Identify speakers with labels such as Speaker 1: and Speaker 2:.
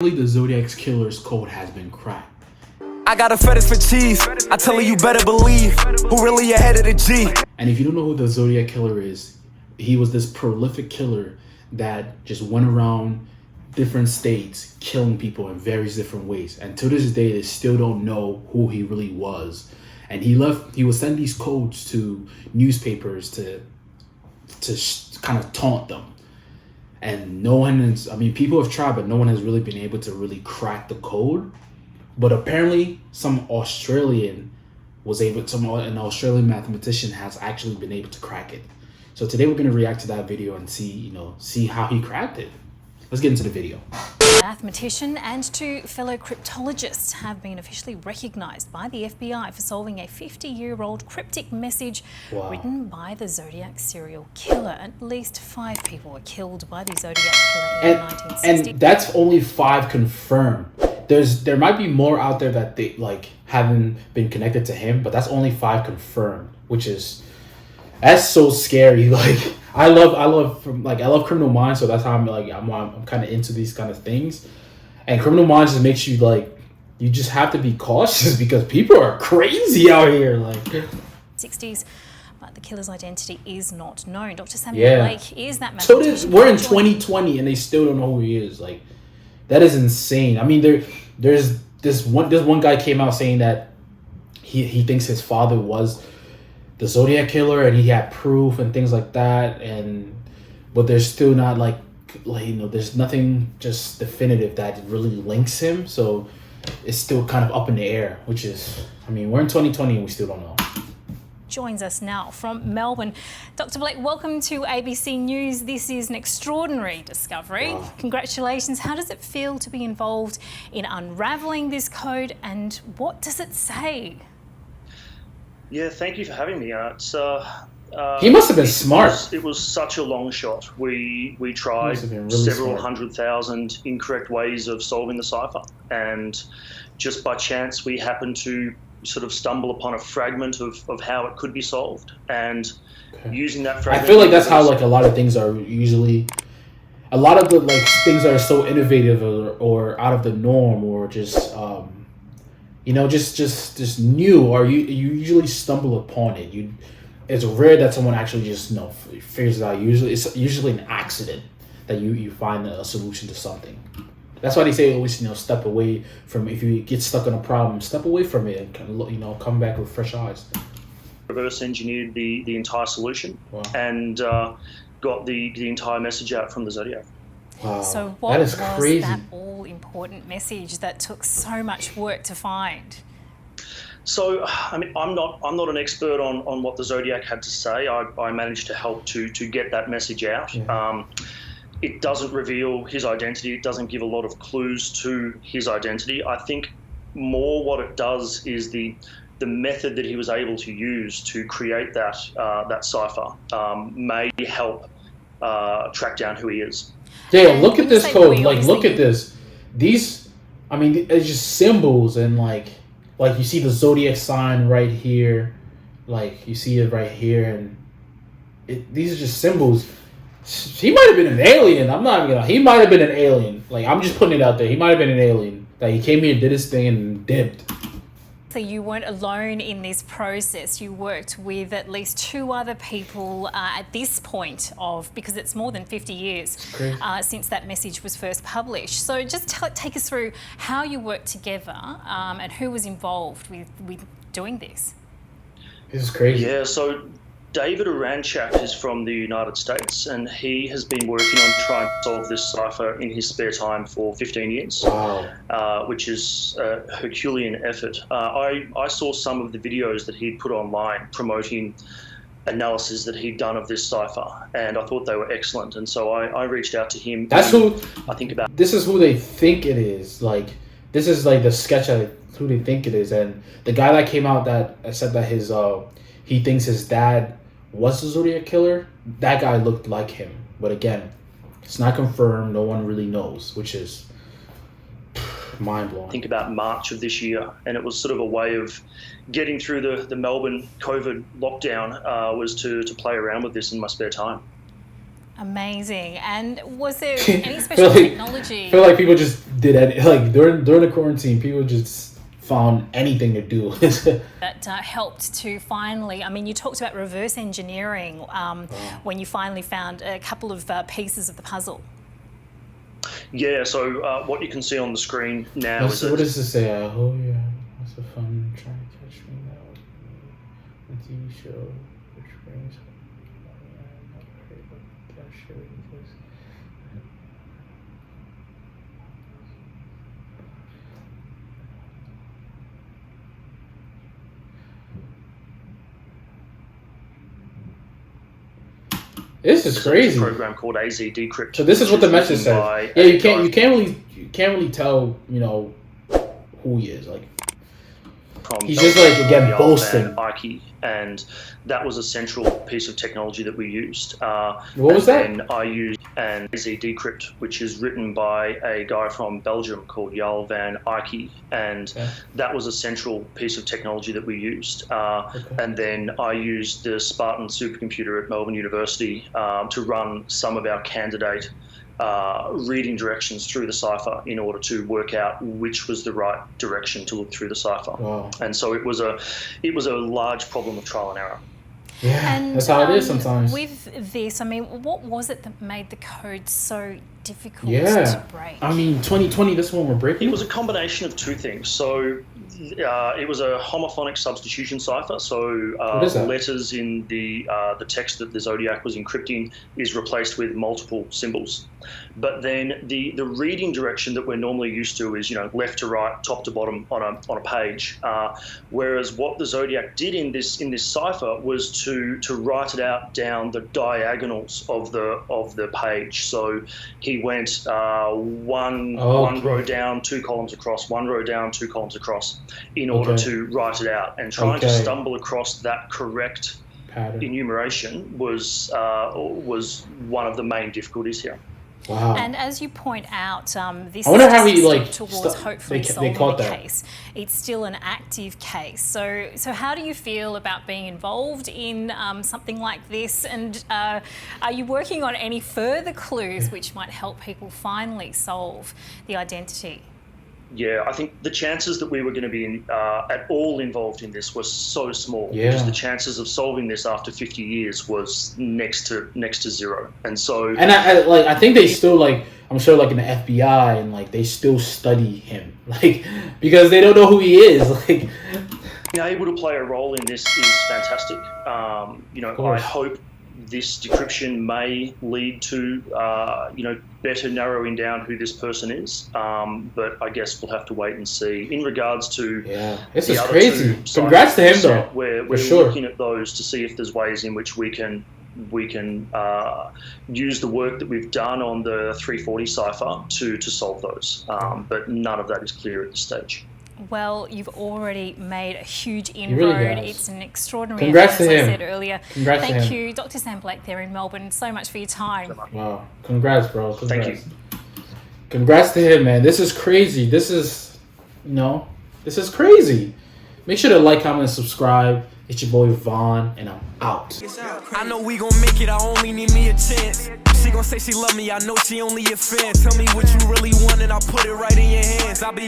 Speaker 1: The Zodiac's killer's code has been cracked.
Speaker 2: I got a fetish for cheese. I tell her you better believe who really ahead of the G.
Speaker 1: And if you don't know who the Zodiac killer is, he was this prolific killer that just went around different states killing people in various different ways. And to this day, they still don't know who he really was. And he would send these codes to newspapers to kind of taunt them. And no one is, people have tried, but no one has really been able to really crack the code. But apparently an Australian mathematician has actually been able to crack it. So today we're going to react to that video and see how he cracked it. Let's get into the video.
Speaker 3: Mathematician and two fellow cryptologists have been officially recognised by the FBI for solving a 50-year-old cryptic message written by the Zodiac serial killer. At least 5 people were killed by the Zodiac killer in the 1960s. And
Speaker 1: that's only 5 confirmed. There might be more out there that they haven't been connected to him, but that's only 5 confirmed, that's so scary. I love Criminal Minds, so that's how I'm kind of into these kind of things. And Criminal Minds just makes you you just have to be cautious because people are crazy out here.
Speaker 3: 60s, but the killer's identity is not known. Dr. Samuel Blake is that mathematician.
Speaker 1: So we're in 2020 and they still don't know who he is. That is insane. There's this one guy came out saying that he thinks his father was the Zodiac killer and he had proof and things like that, but there's still not there's nothing just definitive that really links him, so it's still kind of up in the air, which is we're in 2020 and we still don't know.
Speaker 3: Joins us now from Melbourne. Dr. Blake, welcome to ABC News. This is an extraordinary discovery. Wow. Congratulations. How does it feel to be involved in unravelling this code, and what does it say?
Speaker 4: Yeah, thank you for having me.
Speaker 1: He must have been smart.
Speaker 4: It was such a long shot. We tried
Speaker 1: really
Speaker 4: several
Speaker 1: smart.
Speaker 4: 100,000 incorrect ways of solving the cipher, and just by chance we happened to sort of stumble upon a fragment of how it could be solved, and using that fragment.
Speaker 1: I feel like that's how a lot of things are usually. A lot of the things that are so innovative or out of the norm or just just new, or you usually stumble upon it. It's rare that someone actually just figures it out. It's usually an accident that you find a solution to something. That's why they say always step away from, if you get stuck on a problem, step away from it and come back with fresh eyes.
Speaker 4: Reverse engineered the entire solution.
Speaker 1: Wow.
Speaker 4: And got the entire message out from the Zodiac.
Speaker 3: Wow. So what was that all-important message that took so much work to find?
Speaker 4: So, I'm not an expert on what the Zodiac had to say. I managed to help to get that message out. Yeah. It doesn't reveal his identity. It doesn't give a lot of clues to his identity. I think more what it does is the method that he was able to use to create that cipher may help track down who he is.
Speaker 1: Yeah, look at this code. Look at this. These, it's just symbols, and you see the Zodiac sign right here, you see it right here, and these are just symbols. He might have been an alien. I'm not even gonna. He might have been an alien. I'm just putting it out there. He might have been an alien. He came here, did his thing, and dipped.
Speaker 3: So you weren't alone in this process. You worked with at least 2 other people at this point because it's more than 50 years since that message was first published. So just take us through how you worked together and who was involved with doing this.
Speaker 1: This is crazy.
Speaker 4: Yeah, so David Aranchak is from the United States, and he has been working on trying to solve this cipher in his spare time for 15 years, which is a Herculean effort. I saw some of the videos that he'd put online promoting analysis that he'd done of this cipher, and I thought they were excellent, and so I reached out to him.
Speaker 1: That's who
Speaker 4: I think about.
Speaker 1: This is who they think it is. This is the sketch of who they think it is, and the guy that came out that said that he thinks his dad was the Zodiac killer, that guy looked like him. But again, it's not confirmed. No one really knows, which is mind-blowing.
Speaker 4: Think about March of this year, and it was sort of a way of getting through the Melbourne COVID lockdown, was to play around with this in my spare time.
Speaker 3: Amazing. And was there any special technology?
Speaker 1: I feel like people just did it. Like during the quarantine, people just found anything to do.
Speaker 3: That helped to finally, I mean, you talked about reverse engineering when you finally found a couple of pieces of the puzzle.
Speaker 4: Yeah, so what you can see on the screen now is...
Speaker 1: What does this say? Oh yeah, that's a fun trying to catch me now. The TV show, which brings... This is crazy.
Speaker 4: A program called AZ Decrypt.
Speaker 1: So this is what the message says. Yeah, you can't really tell, you know, who he is. Like, he's just like, again, boasting.
Speaker 4: And that was a central piece of technology that we used.
Speaker 1: What was that?
Speaker 4: And I used an AZ Decrypt, which is written by a guy from Belgium called Jarl van Eyck, and that was a central piece of technology that we used. And then I used the Spartan supercomputer at Melbourne University to run some of our candidate reading directions through the cipher in order to work out which was the right direction to look through the cipher.
Speaker 1: Wow.
Speaker 4: And so it was a large problem of trial and error.
Speaker 1: Yeah,
Speaker 3: and,
Speaker 1: that's how it is sometimes.
Speaker 3: With this, I mean, what was it that made the code so difficult to break?
Speaker 1: I mean, 2020, this one we're breaking?
Speaker 4: It was a combination of two things. So it was a homophonic substitution cipher. So letters in the text that the Zodiac was encrypting is replaced with multiple symbols. But then the reading direction that we're normally used to is, you know, left to right, top to bottom on a page. Whereas what the Zodiac did in this cipher was to write it out down the diagonals of the page. So he went one row down, 2 columns across, 1 row down, 2 columns across, in order to write it out. And trying to stumble across that correct pattern enumeration was one of the main difficulties here.
Speaker 1: Wow.
Speaker 3: And as you point out, this
Speaker 1: I wonder
Speaker 3: is
Speaker 1: how he
Speaker 3: towards hopefully solving the case. It's still an active case. So how do you feel about being involved in something like this? And are you working on any further clues which might help people finally solve the identity?
Speaker 4: Yeah, I think the chances that we were going to be at all involved in this were so small, because the chances of solving this after 50 years was next to zero. And so,
Speaker 1: and I think they still, like, I'm sure, like in the FBI, and like they still study him, like, because they don't know who he is. Like, being
Speaker 4: able to play a role in this is fantastic. You know, I hope this decryption may lead to, you know, better narrowing down who this person is. But I guess we'll have to wait and see. In regards to
Speaker 1: this is crazy. Congrats to him, though.
Speaker 4: We're looking at those to see if there's ways in which we can use the work that we've done on the 340 cipher to solve those. But none of that is clear at this stage.
Speaker 3: Well, you've already made a huge inroad.
Speaker 1: Really
Speaker 3: it's an extraordinary
Speaker 1: Congrats
Speaker 3: event,
Speaker 1: to
Speaker 3: as
Speaker 1: him.
Speaker 3: I said earlier. Thank you, Dr. Sam Blake there in Melbourne, so much for your time.
Speaker 1: Wow. Congrats, bro. Congrats.
Speaker 4: Thank you.
Speaker 1: Congrats to him, man. This is crazy. This is crazy. Make sure to like, comment, and subscribe. It's your boy Vaughn, and I'm out.
Speaker 2: I know we gon' make it, I only need me a chance. She gon' say she love me, I know she only a fan. Tell me what you really want and I'll put it right in your hands. I'll be